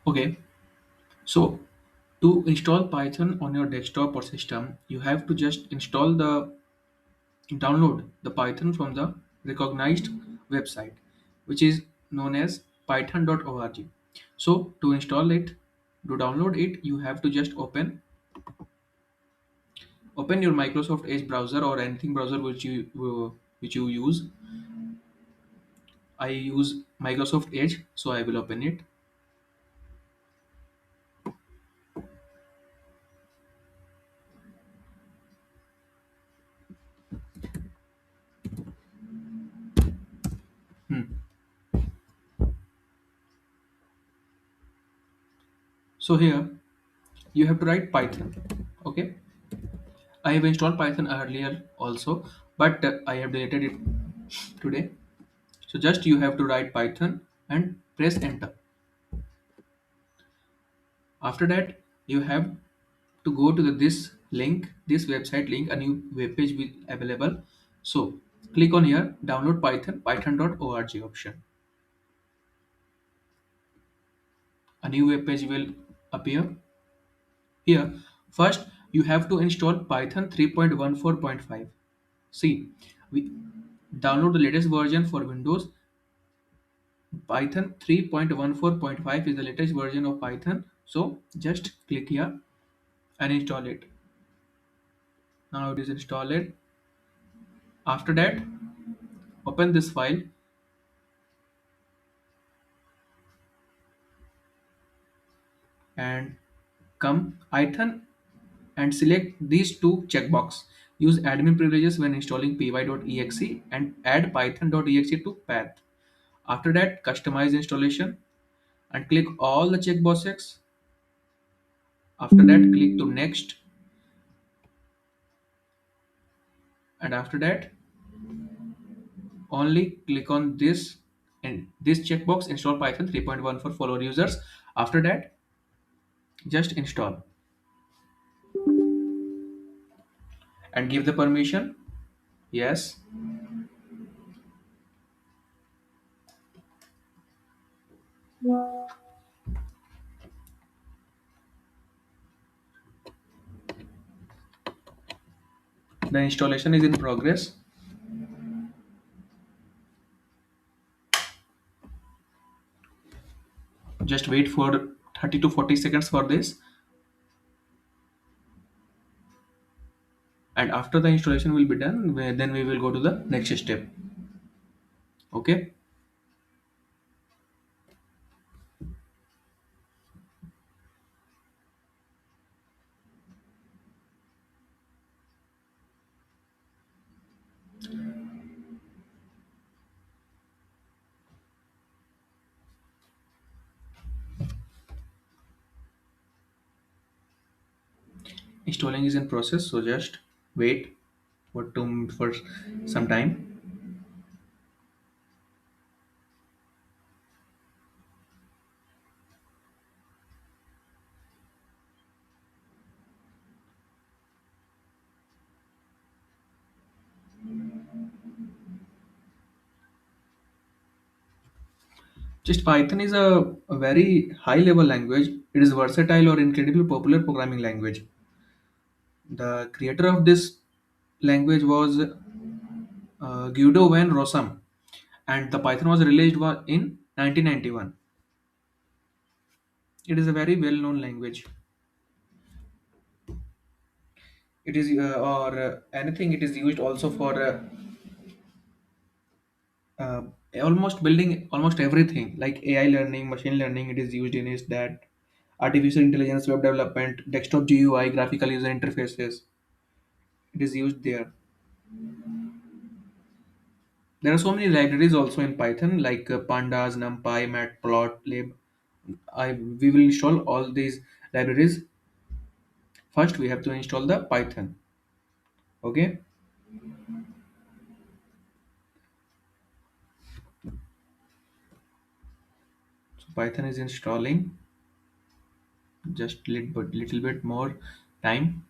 Okay, so to install Python on your desktop or system, you have to just download the Python from the recognized website, which is known as python.org. So to install it, to download it, you have to just open your Microsoft Edge browser or anything browser which you use. I use Microsoft Edge, so I will open it. Hmm. So here you have to write Python. Okay, I have installed Python earlier also, but I have deleted it today. So just you have to write Python and press enter. After that, you have to go to this link, this website link, a new web page will available. So click on here, download Python, python.org option. A new web page will appear. Here, first you have to install Python 3.14.5. See, we download the latest version for Windows. Python 3.14.5 is the latest version of Python. So just click here and install it. Now it is installed. After that, open this file and come Python and select these two checkbox. Use admin privileges when installing py.exe and add python.exe to path. After that, customize installation and click all the checkboxes. After that, click to next, and after that, only click on this and this checkbox, install Python 3.1 for follower users. After that, just install and give the permission. Yes. The installation is in progress. Just wait for 30 to 40 seconds for this, and after the installation will be done, then we will go to the next step. Okay. Installing is in process, so just wait for some time. Just Python is a very high level language. It is versatile or incredibly popular programming language. The creator of this language was Guido van Rossum, and the Python was released in 1991. It is a very well known language. It is or anything. It is used also for uh, almost building almost everything like AI learning, machine learning. It is used in is that artificial intelligence, web development, desktop GUI, graphical user interfaces. It is used there. There are so many libraries also in Python like pandas, NumPy, Matplotlib. We will install all these libraries. First, we have to install the Python. Okay, so Python is installing. Just little bit more time.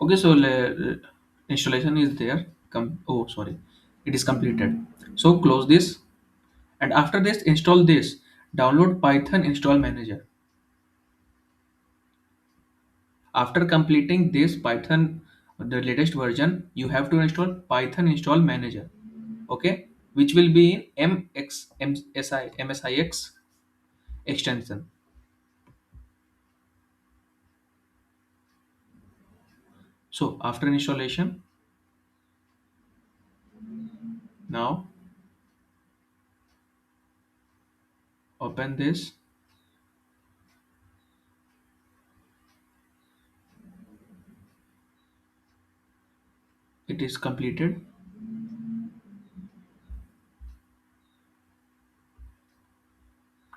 Okay, so installation is there. Oh, sorry, it is completed. So close this, and after this, install this. Download Python install manager. After completing this Python, the latest version, you have to install Python install manager. Okay, which will be in MSIX extension. So after installation, now open this. It is completed.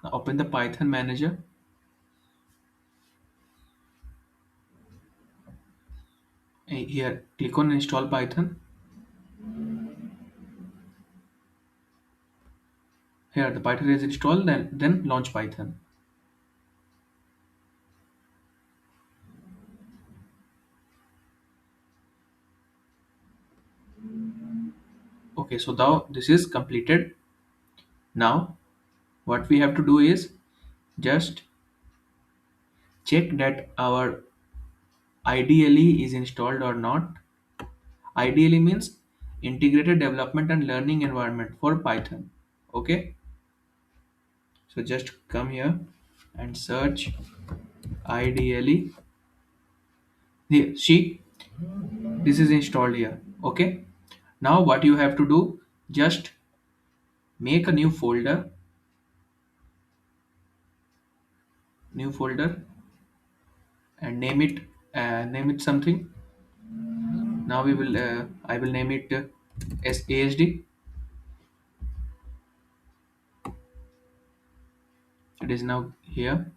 Now open the Python manager. Here, click on install Python. Here, the Python is installed. Then launch Python. Okay, so now this is completed. Now, what we have to do is just check that our IDLE is installed or not. IDLE means Integrated Development and Learning Environment for Python. Okay, so just come here and search IDLE. Here, see, this is installed here. Okay, now what you have to do, just make a new folder, and name it something. Now we will I will name it as ASD. It is now here.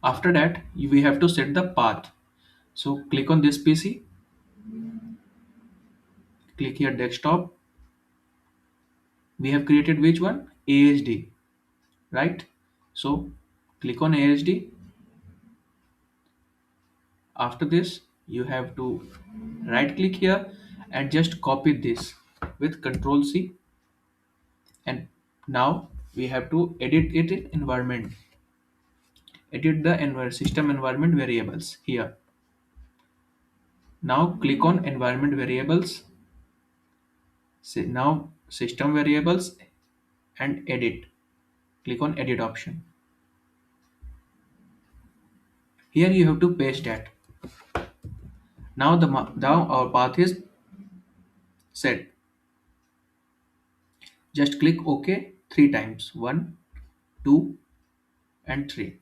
After that, we have to set the path. So click on this PC, click here desktop. We have created which one? ASD, right? So click on ASD. After this, you have to right click here and just copy this with Control C. And now we have to edit it in environment. Edit the system environment variables here. Now click on environment variables. Now system variables and edit. Click on edit option. Here you have to paste that. Now now our path is set. Just click OK 3 times. 1, 2, and 3.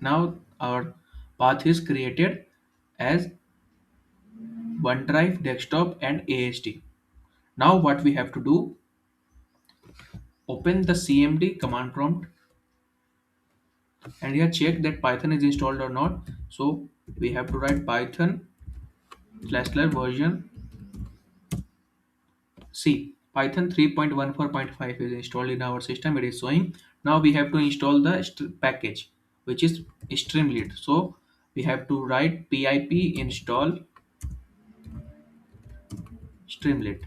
Now our path is created as OneDrive, desktop, and ASD. Now what we have to do, open the CMD command prompt, and here check that Python is installed or not. So we have to write Python / version C. Python 3.14.5 is installed in our system. It is showing. Now we have to install the package, which is Streamlit. So we have to write pip install Streamlit.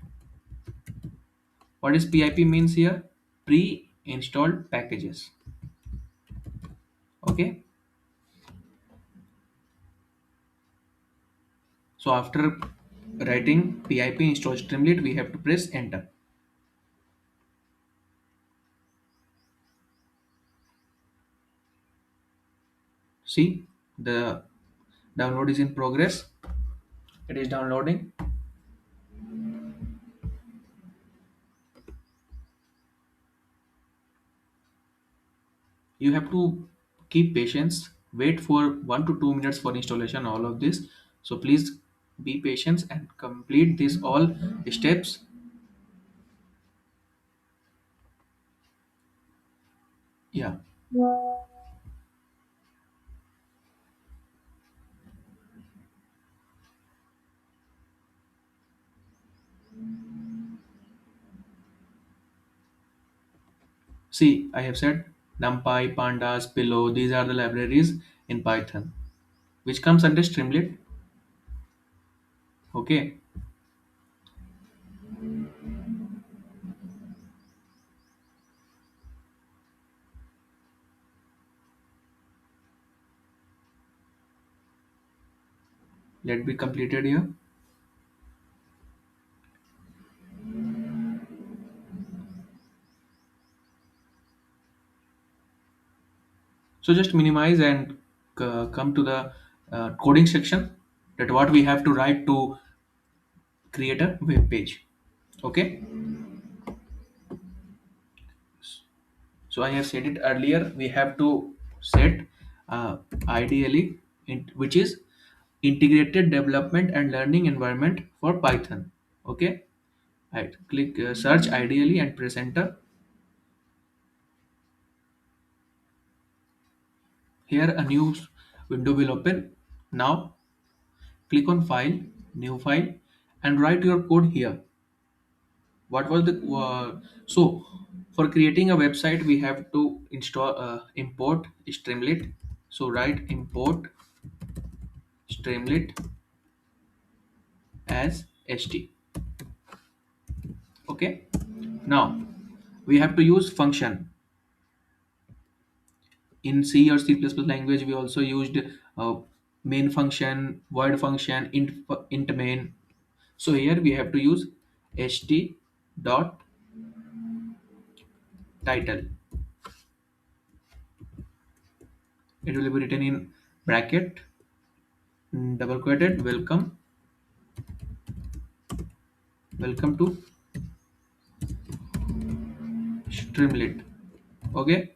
What is pip means here? Pre-installed packages. Okay. So after writing pip install Streamlit, we have to press enter. See, the download is in progress. It is downloading. You have to keep patience. Wait for 1 to 2 minutes for installation. All of this. So please be patient and complete this all steps. Yeah. See, I have said NumPy, Pandas, Pillow. These are the libraries in Python, which comes under Streamlit. Okay, let be completed here. So just minimize and come to the coding section, that what we have to write to create a web page. Okay, so I have said it earlier, we have to set uh, ideally which is integrated development and learning environment for Python. Okay, I click search ideally and press enter. Here a new window will open. Now click on file, new file, and write your code here. What was the so for creating a website we have to install import Streamlit. So write import Streamlit as st. Okay, now we have to use function. In C or C++ language we also used uh, main function, void function, int main. So here we have to use st dot title. It will be written in bracket, double quoted, welcome to Streamlit. Okay,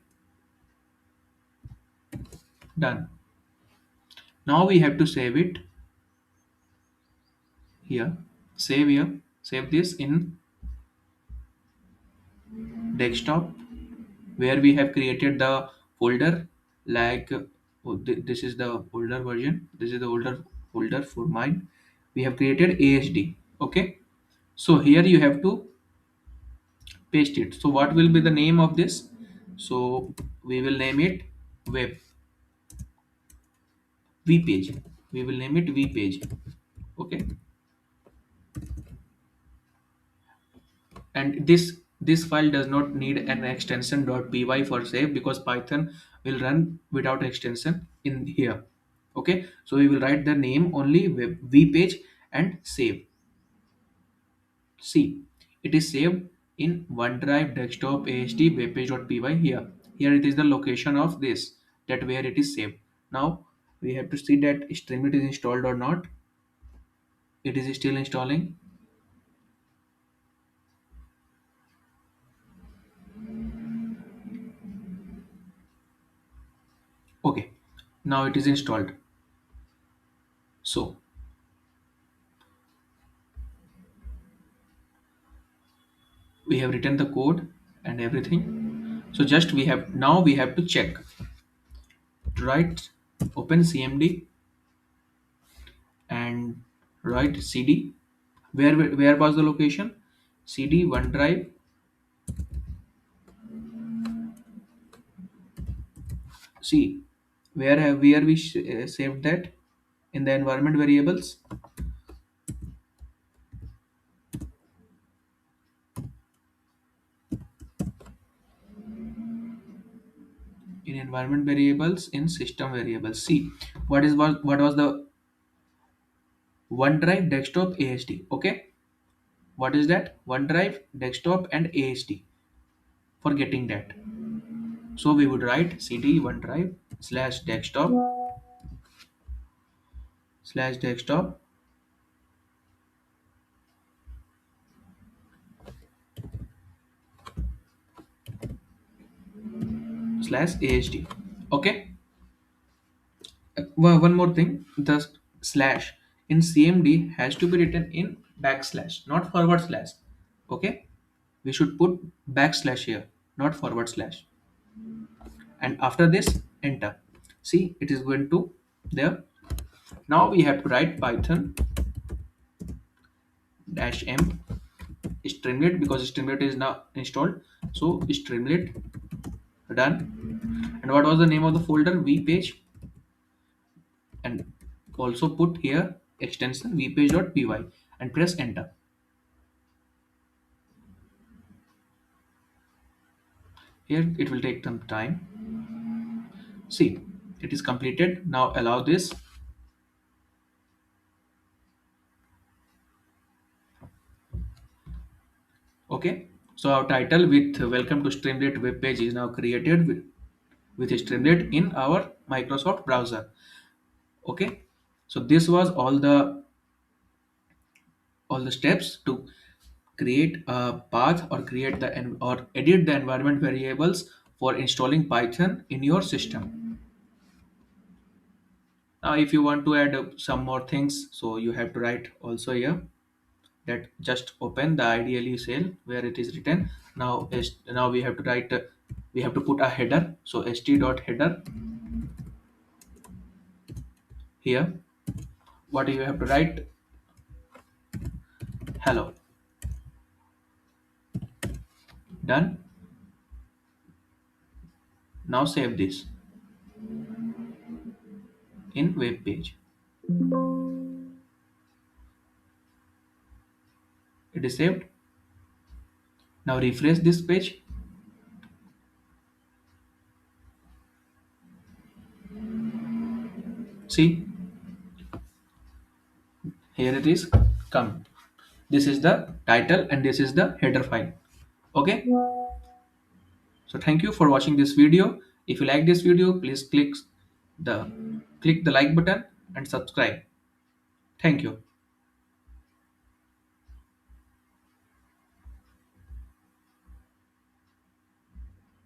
done. Now we have to save it here. Save here. Save this in desktop where we have created the folder, like this is the older version. This is the older folder for mine. We have created ASD. Okay. So here you have to paste it. So what will be the name of this? So we will name it web v page. We will name it v page. Okay, and this file does not need an extension .py for save, because Python will run without extension in here. Okay, so we will write the name only web v page and save. See, it is saved in OneDrive desktop ASD webpage.py. Here it is the location of this, that where it is saved. Now we have to see that Streamlit is installed or not. It is still installing. Okay, now it is installed. So we have written the code and everything. So just we have to check. Right, open cmd and write cd. Where was the location? Cd OneDrive. See, where we saved that? In the environment variables. In environment variables, in system variables. See, what was the OneDrive desktop ASD. Okay, what is that? OneDrive desktop and ASD. For getting that, so we would write cd OneDrive slash desktop slash ASD. Okay. One more thing, the slash in CMD has to be written in backslash, not forward slash. Okay, we should put backslash here, not forward slash. And after this, enter. See, it is going to there. Now we have to write Python dash m Streamlit, because Streamlit is now installed. So Streamlit, done. And what was the name of the folder? V page. And also put here extension vpage.py and press enter. Here it will take some time. See, it is completed. Now allow this. Okay. So our title with welcome to Streamlit web page is now created with Streamlit in our Microsoft browser. Okay. So this was all the steps to create a path or create or edit the environment variables for installing Python in your system. Now if you want to add some more things, so you have to write also here that just open the IDLE cell where it is written. Now we have to write we have to put a header, so st.header. Here what you have to write, hello. Done. Now save this in web page. It is saved. Now refresh this page. See, here it is come. This is the title and this is the header file. Okay, so thank you for watching this video. If you like this video, please the click the like button and subscribe. Thank you.